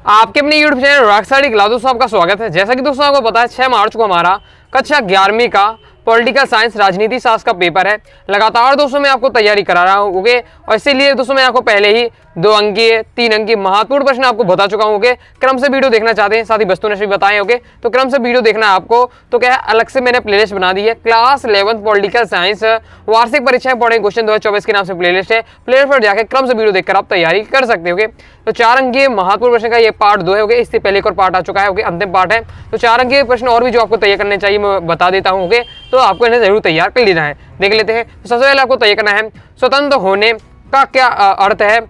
आपके अपने YouTube channel rock study class दोस्तों आपका स्वागत है। जैसा कि दोस्तों आपको पता है 6 मार्च को हमारा कक्षा 11वीं का पॉलिटिकल साइंस राजनीति शास्त्र का पेपर है। लगातार दोस्तों मैं आपको तैयारी करा रहा हूँ ओके, और इसीलिए दोस्तों मैं आपको पहले ही 2 अंकीय 3 अंकीय महत्वपूर्ण प्रश्न आपको बता चुका हूँ ओके। क्रम से वीडियो देखना चाहते हैं, साथ ही वस्तु ने भी बताएं ओके, तो क्रम से वीडियो देखना है आपको। तो क्या है, अलग से मैंने प्लेलिस्ट बना दी है, क्लास 11 पॉलिटिकल साइंस वार्षिक परीक्षाएं पढ़े क्वेश्चन 2024 के नाम से प्लेलिस्ट है। प्लेलिस्ट पर जाकर क्रम से वीडियो देखकर आप तैयारी कर सकते हो। तो 4 अंकीय महत्वपूर्ण प्रश्न का ये पार्ट 2 है ओके, इससे पहले एक और पार्ट आ चुका है ओके, अंतिम पार्ट है। तो 4 अंकीय प्रश्न और भी जो आपको तैयार करने चाहिए मैं बता देता हूँ ओके, तो आपको इन्हें जरूर तैयार कर लेना है। देख लेते हैं। तो सबसे पहले आपको तैयार करना है स्वतंत्र होने का क्या अर्थ है।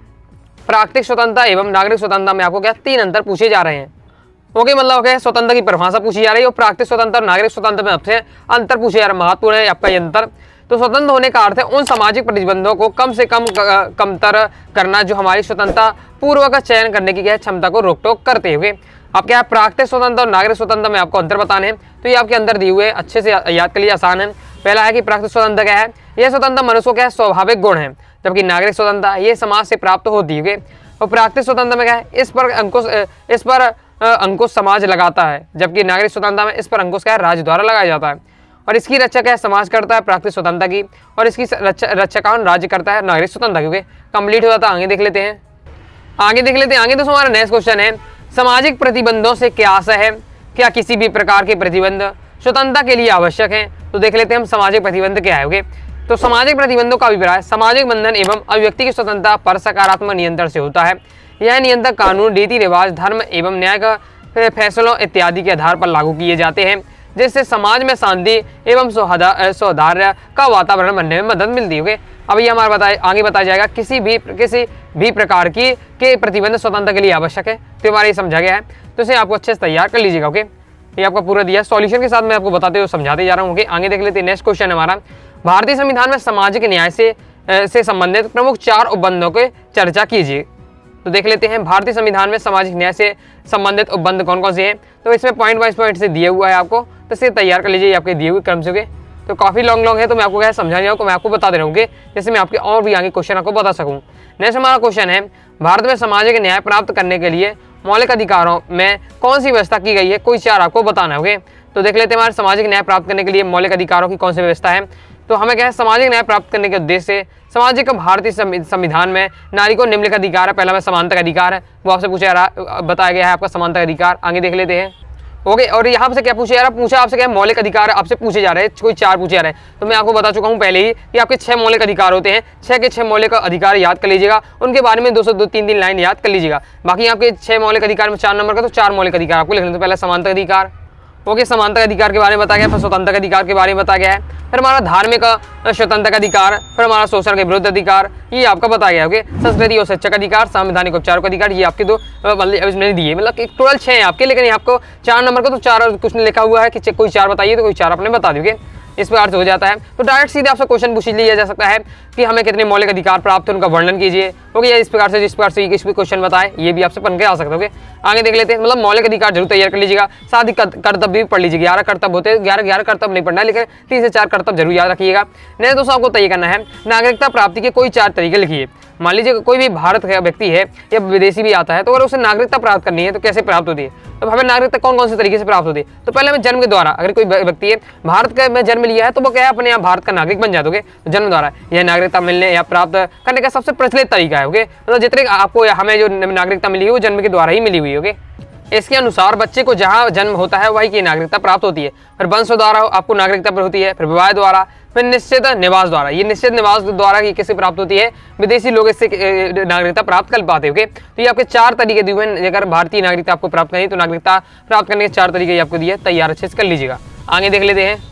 प्राकृतिक स्वतंत्रता एवं नागरिक स्वतंत्रता में आपको क्या 3 अंतर पूछे जा रहे हैं ओके, मतलब ओके स्वतंत्रता की परिभाषा पूछी जा रही है और प्राकृतिक स्वतंत्रता और नागरिक स्वतंत्रता में आपसे अंतर पूछे जा रहे हैं। महत्वपूर्ण है आपका ये अंतर। तो स्वतंत्र होने का अर्थ है उन सामाजिक प्रतिबंधों को कम से कमतर करना जो हमारी स्वतंत्रता पूर्वक चयन करने की क्या क्षमता को रोक टोक करते हुए। अब क्या है, प्राकृतिक स्वतंत्रता और नागरिक स्वतंत्रता में आपको अंतर बताने हैं। तो ये आपके अंदर दिए हुए अच्छे से याद कर लिए, आसान है। पहला है कि प्राकृतिक स्वतंत्रता क्या है, यह स्वतंत्रता मनुष्य को क्या है स्वाभाविक गुण है, जबकि नागरिक स्वतंत्रता ये समाज से प्राप्त होती है। और प्राकृतिक स्वतंत्रता में क्या है, इस पर अंकुश समाज लगाता है, जबकि नागरिक स्वतंत्रता में इस पर अंकुश क्या है राज्य द्वारा लगाया जाता है। और इसकी रक्षा क्या है समाज करता है प्राकृतिक स्वतंत्रता की, और इसकी रक्षा कौन राज्य करता है नागरिक स्वतंत्रता की। कंप्लीट हो जाता है। आगे देख लेते हैं। आगे दोस्तों हमारा नेक्स्ट क्वेश्चन है सामाजिक प्रतिबंधों से क्या आशय है, क्या किसी भी प्रकार के प्रतिबंध स्वतंत्रता के लिए आवश्यक है। तो देख लेते हैं हम सामाजिक प्रतिबंध क्या है। तो सामाजिक प्रतिबंधों का अभिप्राय सामाजिक बंधन एवं अभिव्यक्ति की स्वतंत्रता पर सकारात्मक नियंत्रण से होता है। यह नियंत्रण कानून रीति रिवाज धर्म एवं न्याय का फैसलों इत्यादि के आधार पर लागू किए जाते हैं, जिससे समाज में शांति एवं सौहार्द का वातावरण बनने में मदद मिलती है। अब ये हमारा आगे बताया जाएगा किसी भी प्रकार के प्रतिबंध स्वतंत्रता के लिए आवश्यक है। तो हमारा ये समझा गया है, तो इसे आपको अच्छे से तैयार कर लीजिएगा ओके। ये आपका पूरा दिया सॉल्यूशन के साथ मैं आपको बताते हुए समझाते जा रहा हूँ ओके। आगे देख लेते हैं। नेक्स्ट क्वेश्चन हमारा भारतीय संविधान में सामाजिक न्याय से संबंधित प्रमुख 4 उपबंधों की चर्चा कीजिए। तो देख लेते हैं भारतीय संविधान में सामाजिक न्याय से संबंधित उपबंध कौन कौन से हैं। तो इसमें पॉइंट वाइज पॉइंट से दिए हुआ है आपको, तो इसे तैयार कर लीजिए आपके दिए हुए क्रम से। तो काफ़ी लॉन्ग है, तो मैं आपको क्या समझा नहीं, मैं आपको बता दे रहा हूँ जैसे मैं आपके और भी आगे क्वेश्चन आपको बता सकूँ। नेक्स्ट हमारा क्वेश्चन है भारत में सामाजिक न्याय प्राप्त करने के लिए मौलिक अधिकारों में कौन सी व्यवस्था की गई है, कोई 4 आपको बताना है ओके। तो देख लेते हैं हमारे सामाजिक न्याय प्राप्त करने के लिए मौलिक अधिकारों की कौन सी व्यवस्था है। तो हमें क्या है सामाजिक न्याय प्राप्त करने के उद्देश्य से सामाजिक भारतीय संविधान में नारी को निम्नलिखित अधिकार है। पहला में समानता का अधिकार है, वो आपसे बताया गया है आपका समानता का अधिकार। आगे देख लेते हैं ओके। और यहाँ से क्या पूछा जा रहा है, पूछा आपसे क्या मौलिक अधिकार आपसे पूछे जा रहे हैं, कोई 4 पूछे जा रहे हैं। तो मैं आपको बता चुका हूँ पहले ही कि आपके 6 मौलिक अधिकार होते हैं। 6 के 6 मौलिक अधिकार याद कर लीजिएगा, उनके बारे में 2-3 लाइन याद कर लीजिएगा। बाकी आपके 6 मौलिक अधिकार में 4 नंबर का, तो 4 मौलिक अधिकार आपको लिखना। तो पहला समानता अधिकार ओके, समानता अधिकार के बारे में बताया गया, फिर स्वतंत्रता का अधिकार के बारे में बताया गया है, फिर हमारा धार्मिक स्वतंत्रता का अधिकार, फिर हमारा शोषण के विरुद्ध अधिकार, ये आपका बताया गया ओके। संस्कृति और शिक्षा का अधिकार, संवैधानिक उपचार का अधिकार, ये आपके 2 मैंने दिए, मतलब टोटल 6 हैं आपके, लेकिन आपको 4 नंबर का तो 4 कुछ लिखा हुआ है कि कोई 4 बताइए, तो कोई 4 आपने बता दोगे, इस प्रकार से हो जाता है। तो डायरेक्ट सीधे आपसे क्वेश्चन पूछ लिया जा सकता है कि हमें कितने मौलिक अधिकार प्राप्त है, उनका वर्णन कीजिए ओके, या इस प्रकार से जिस प्रकार से किसी भी क्वेश्चन बताए, ये भी आपसे बन के आ सकता है। आगे देख लेते हैं, मतलब मौलिक अधिकार जरूर तैयार कर लीजिएगा, साथ ही कर्तव्य भी पढ़ लीजिएगा। 11 कर्तव्य होते हैं, 11 कर्तव्य नहीं पढ़ना है, लेकिन 3 से 4 कर्तव्य जरूर याद रखिएगा। नहीं दोस्तों आपको तय करना है नागरिकता प्राप्ति के कोई 4 तरीके लिखिए। मान लीजिए कोई भी भारत का व्यक्ति है या विदेशी भी आता है, तो अगर उसे नागरिकता प्राप्त करनी है तो कैसे प्राप्त होती है। तो हमें नागरिकता कौन कौन से तरीके से प्राप्त होती है। तो पहले हमें जन्म के द्वारा, अगर कोई व्यक्ति है भारत का में जन्म लिया है, तो वो क्या है अपने यहाँ भारत का नागरिक बन जाते हो जन्म द्वारा। यह नागरिकता मिलने या प्राप्त करने का सबसे प्रचलित तरीका है ओके। मतलब जितने आपको हमें जो नागरिकता मिली है वो जन्म के द्वारा ही मिली हुई है ओके। इसके अनुसार बच्चे को जहाँ जन्म होता है वही की नागरिकता प्राप्त होती है, फिर वंश द्वारा आपको नागरिकता प्राप्त होती है, फिर विवाह द्वारा, फिर निश्चित निवास द्वारा। ये निश्चित निवास द्वारा किससे प्राप्त होती है, विदेशी लोग इससे नागरिकता प्राप्त कर पाते हैं। तो ये आपके 4 तरीके दिए हुए हैं, अगर भारतीय नागरिकता आपको प्राप्त करनी तो नागरिकता प्राप्त करने के 4 तरीके आपको दिए, तैयार अच्छे से कर लीजिएगा। आगे देख लेते हैं।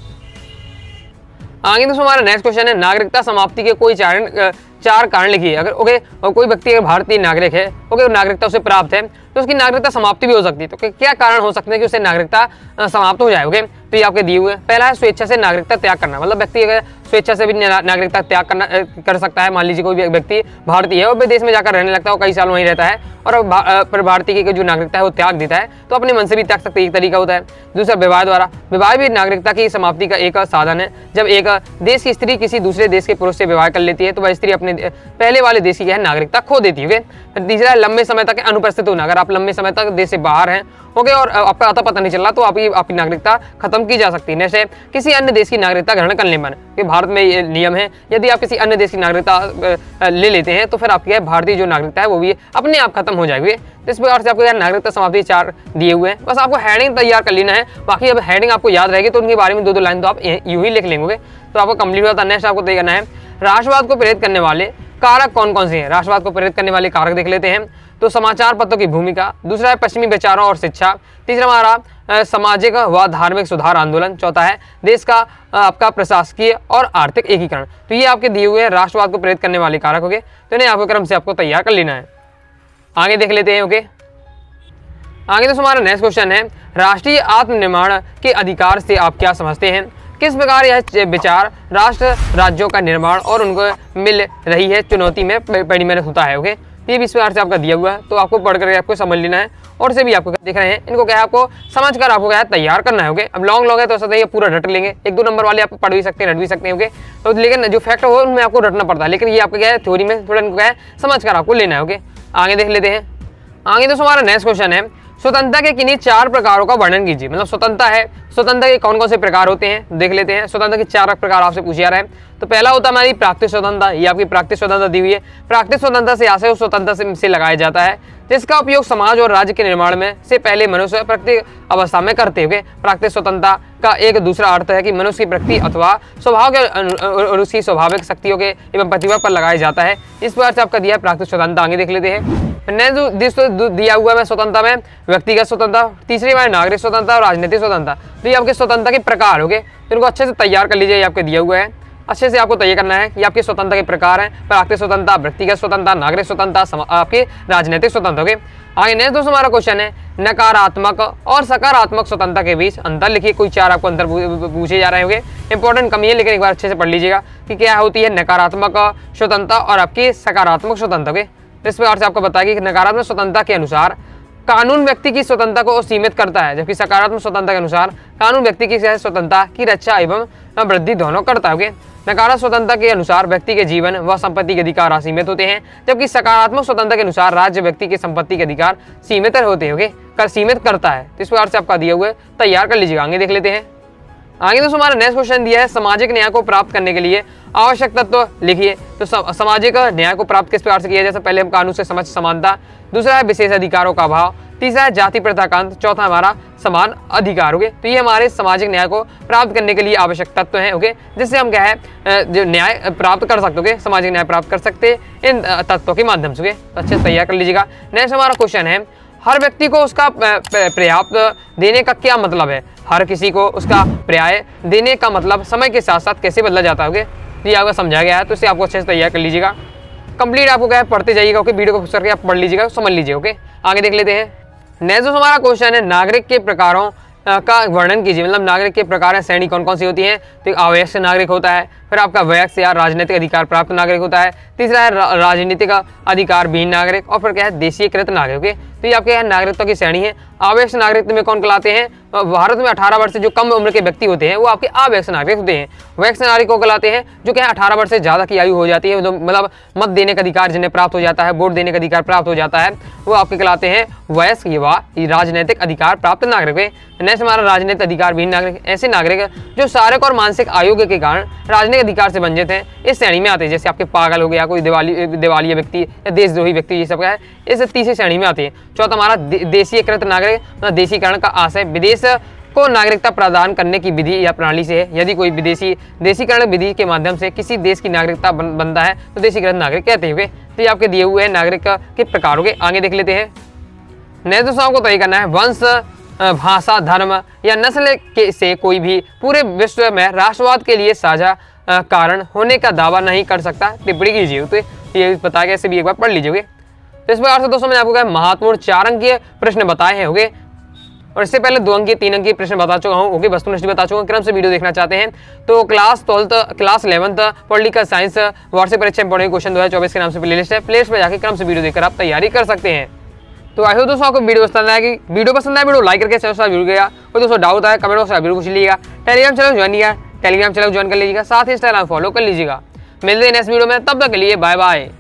आगे दोस्तों हमारा नेक्स्ट क्वेश्चन है नागरिकता समाप्ति के कोई 4 कारण लिखिए। अगर ओके और कोई व्यक्ति अगर भारतीय नागरिक है ओके, नागरिकता उसे प्राप्त है, तो उसकी नागरिकता समाप्ति भी हो सकती है। तो क्या कारण हो सकते हैं कि उसे नागरिकता समाप्त हो जाए ओके। तो ये आपके दिए हुए हैं। पहला है स्वेच्छा से नागरिकता त्याग करना, मतलब व्यक्ति अगर स्वेच्छा से भी नागरिकता त्याग कर सकता है। मान लीजिए कोई भी व्यक्ति भारतीय है और विदेश में जाकर रहने लगता है, वो कई साल वहीं रहता है और पर भारतीय की जो नागरिकता है वो त्याग देता है, तो अपने मन से भी त्याग सकते हैं, एक तरीका होता है। दूसरा विवाह द्वारा, विवाह भी नागरिकता की समाप्ति का एक साधन है। जब एक देश की स्त्री किसी दूसरे देश के पुरुष से विवाह कर लेती है तो वह स्त्री अपने पहले वाले देश की नागरिकता खो देती है। फिर तीसरा है लंबे समय तक अनुपस्थित होना। अगर आप लंबे समय तक देश से बाहर हैं ओके और आपका आता पता नहीं चल रहा तो आपकी नागरिकता खत्म की जा सकती है। जैसे किसी अन्य देश की नागरिकता ग्रहण करने पर, कि भारत में ये नियम है, यदि आप किसी अन्य देश की नागरिकता ले लेते हैं तो फिर आपकी भारतीय जो नागरिकता है वो भी अपने आप खत्म हो जाएगी। इस प्रकार से आपको नागरिकता समाप्ति 4 दिए हुए हैं। बस आपको हेडिंग तैयार कर लेना है, बाकी अब हेडिंग आपको याद रहेगी तो उनके बारे में 2-2 लाइन तो आप यूं ही लिख लेंगे। तो आपको कंप्लीट होता है। नेक्स्ट आपको तय करना है राष्ट्रवाद को प्रेरित करने वाले कारक कौन कौन से हैं। राष्ट्रवाद को प्रेरित करने वाले कारक देख लेते हैं। तो समाचार पत्रों की भूमिका, दूसरा है पश्चिमी विचारों और शिक्षा, तीसरा हमारा सामाजिक व धार्मिक सुधार आंदोलन, चौथा है देश का आपका प्रशासकीय और आर्थिक एकीकरण। तो ये आपके दिए हुए हैं राष्ट्रवाद को प्रेरित करने वाले कारक। ओके, तो इन्हें आपको क्रम से आपको तैयार कर लेना है। आगे देख लेते हैं। ओके, आगे तो हमारा नेक्स्ट क्वेश्चन है राष्ट्रीय आत्मनिर्माण के अधिकार से आप क्या समझते हैं। किस प्रकार यह विचार राष्ट्र राज्यों का निर्माण और उनको मिल रही है चुनौती में परिणत होता है। ओके, ये भी इस प्रकार से आपका दिया हुआ है, तो आपको पढ़ कर आपको समझ लेना है और से भी आपको देख रहे हैं इनको क्या है आपको समझ कर आपको क्या है तैयार करना है। ओके, अब लॉन्ग है तो ऐसा ये पूरा रट लेंगे, 1-2 नंबर वाले आप पढ़ भी सकते हैं, रट भी सकते हैं। ओके, तो लेकिन जो फैक्ट हो उनमें आपको रटना पड़ता है, लेकिन ये आपका क्या है थ्योरी में थोड़ा इनको क्या है समझ कर आपको लेना है। ओके, आगे देख लेते हैं। आगे तो हमारा नेक्स्ट क्वेश्चन है स्वतंत्रता के किन्हीं 4 प्रकारों का वर्णन कीजिए। मतलब स्वतंत्रता है, स्वतंत्रता के कौन कौन से प्रकार होते हैं देख लेते हैं। स्वतंत्रता के 4 प्रकार आपसे पूछे जा रहे हैं। तो पहला होता है हमारी प्राकृतिक स्वतंत्रता, ये आपकी प्राकृतिक स्वतंत्रता दी हुई है। प्राकृतिक स्वतंत्रता से आशय उस स्वतंत्रता से लगाया जाता है जिसका उपयोग समाज और राज्य के निर्माण में से पहले मनुष्य प्राकृतिक अवस्था में करते हुए। प्राकृतिक स्वतंत्रता का एक दूसरा अर्थ है कि मनुष्य की प्रकृति अथवा स्वभाव के और उसकी स्वाभाविक शक्तियों के एवं प्रतिभा पर लगाया जाता है। इस प्रकार से आपका दिया है प्राकृतिक स्वतंत्रता। आगे देख लेते हैं। दिया हुआ है स्वतंत्रता में व्यक्तिगत स्वतंत्रता, तीसरी बार नागरिक स्वतंत्रता और राजनीतिक स्वतंत्रता। तो ये आपके स्वतंत्रता के प्रकार हो गए, तो इनको अच्छे से तैयार कर लीजिए। ये आपके दिया हुआ है, अच्छे से आपको तय करना है। ये आपके स्वतंत्रता के प्रकार हैं, प्राकृतिक स्वतंत्रता, व्यक्तिगत स्वतंत्रता, नागरिक स्वतंत्रता, आपकी राजनीतिक स्वतंत्रता। ओके, आगे नेक्स्ट दोस्तों हमारा क्वेश्चन है नकारात्मक और सकारात्मक स्वतंत्रता के बीच अंतर लिखिए। कोई 4 आपको अंतर पूछे जा रहे होंगे, इंपॉर्टेंट कमी है लेकिन एक बार अच्छे से पढ़ लीजिएगा कि क्या होती है नकारात्मक स्वतंत्रता और आपकी सकारात्मक स्वतंत्रता। ओके, इस प्रकार से आपको बताया कि नकारात्मक स्वतंत्रता के अनुसार कानून व्यक्ति की स्वतंत्रता को सीमित करता है, जबकि सकारात्मक स्वतंत्रता के अनुसार कानून व्यक्ति की स्वतंत्रता की रक्षा एवं वृद्धि दोनों करता है। नकारात्मक स्वतंत्रता के अनुसार व्यक्ति के जीवन व संपत्ति के अधिकार असीमित होते हैं, जबकि सकारात्मक स्वतंत्रता के अनुसार राज्य व्यक्ति के संपत्ति के अधिकार सीमित होते हैं। सीमित करता है। तो इस प्रकार से आपका दिया हुआ है, तैयार कर लीजिएगा। आगे देख लेते हैं। आगे दोस्तों हमारा नेक्स्ट क्वेश्चन दिया है सामाजिक न्याय को प्राप्त करने के लिए आवश्यक तत्व लिखिए। तो सामाजिक न्याय को प्राप्त किस प्रकार से किया जाए। पहले हम कानून से समझ समानता, दूसरा है विशेष अधिकारों का अभाव, तीसरा है जाति प्रथा का अंत, चौथा हमारा समान अधिकार। ओके, तो ये हमारे सामाजिक न्याय को प्राप्त करने के लिए आवश्यक तत्व हैं। ओके, जिससे हम क्या है जो न्याय प्राप्त कर सकते हो, सामाजिक न्याय प्राप्त कर सकते हैं इन तत्वों के माध्यम से। अच्छे से तैयार कर लीजिएगा। नेक्स्ट हमारा क्वेश्चन है हर व्यक्ति को उसका पर्याप्त देने का क्या मतलब है। हर किसी को उसका पर्याय देने का मतलब समय के साथ साथ कैसे बदला जाता है। ये आपको समझाया गया है, तो इसे आपको अच्छे से तैयार कर लीजिएगा। कंप्लीट आपको क्या है पढ़ते जाइएगा। ओके, वीडियो को करके आप पढ़ लीजिएगा, समझ लीजिए। ओके, आगे देख लेते हैं। नेक्स्ट हमारा क्वेश्चन है नागरिक के प्रकारों का वर्णन कीजिए। मतलब नागरिक के प्रकार श्रेणी कौन कौन सी होती हैं। तो आवश्यक नागरिक होता है, फिर आपका वयस्क या राजनीतिक अधिकार प्राप्त नागरिक होता है, तीसरा है राजनीतिक अधिकार विहीन नागरिक, और फिर क्या है देशीयकृत नागरिक। ओके, तो ये आपके नागरिकता की श्रेणी है। आवश्यक नागरिक में कौन कहलाते हैं। भारत में 18 वर्ष से जो कम उम्र के व्यक्ति होते हैं वो आपके आवश्यक नागरिक होते हैं। वयस्क नागरिक को कहलाते हैं जो क्या है 18 वर्ष से ज़्यादा की आयु हो जाती है, मतलब मत देने का अधिकार जिन्हें प्राप्त हो जाता है, वोट देने का अधिकार प्राप्त हो जाता है, वो आपके कहलाते हैं वयस्क युवा राजनीतिक अधिकार प्राप्त नागरिक। नेक्स्ट हमारा राजनीतिक अधिकार विहीन नागरिक, ऐसे नागरिक जो शारीरिक और मानसिक आयोग के कारण राजनीतिक अधिकार से वंचित हैं, इस श्रेणी में आते हैं। जैसे आपके पागल हो गया, कोई दिवालिया व्यक्ति या देशद्रोही व्यक्ति, ये सब क्या है इस तीसरी श्रेणी में आते हैं। चौथा हमारा देशीयकृत नागरिक, देशीकरण का आशय विदेश को नागरिकता प्रदान करने की विधि या प्रणाली से है। यदि कोई देशीकरण विधि के माध्यम से किसी देश की नागरिकता बनता है तो देशीकृत नागरिक कहते हैं। तो ये आपके दिए हुए हैं नागरिक के प्रकार हो गए। आगे देख लेते हैं। नेक्स्ट दोस्तों आपको तय करना है वंश, भाषा, धर्म या नस्ल के से कोई भी पूरे विश्व में राष्ट्रवाद के लिए साझा कारण होने का दावा नहीं कर सकता। टिप्पणी कीजिए। तो ये बताया गया, इसे भी एक बार पढ़ लीजिए। तो इस प्रकार से दोस्तों मैंने आपको क्या महत्वपूर्ण 4 अंकीय प्रश्न बताए हैं। और इससे पहले 2 अंक के 3 अंक के प्रश्न बता चुका हूँ। ओके, वस्तुनिष्ठ बता चुका हूँ। क्रम से वीडियो देखना चाहते हैं तो class 12th class 11th political science वार्षिक परीक्षा इंपॉर्टेंट क्वेश्चन 2024 के नाम से प्लेलिस्ट है। प्लेलिस्ट पर जाकर क्रम से वीडियो देखकर आप तैयारी कर सकते हैं। तो आई होप दोस्तों आपको वीडियो पसंद आएगी। वीडियो लाइक करके चैनल से जुड़ गया और दोस्तों डाउट आया कमेंट बॉक्स में जरूर पूछ लीजिएगा। टेलीग्राम चैनल ज्वाइन कर लीजिएगा, साथ ही इंस्टाग्राम फॉलो कर लीजिएगा। मिलते हैं नेक्स्ट वीडियो में, तब तक के लिए बाय बाय।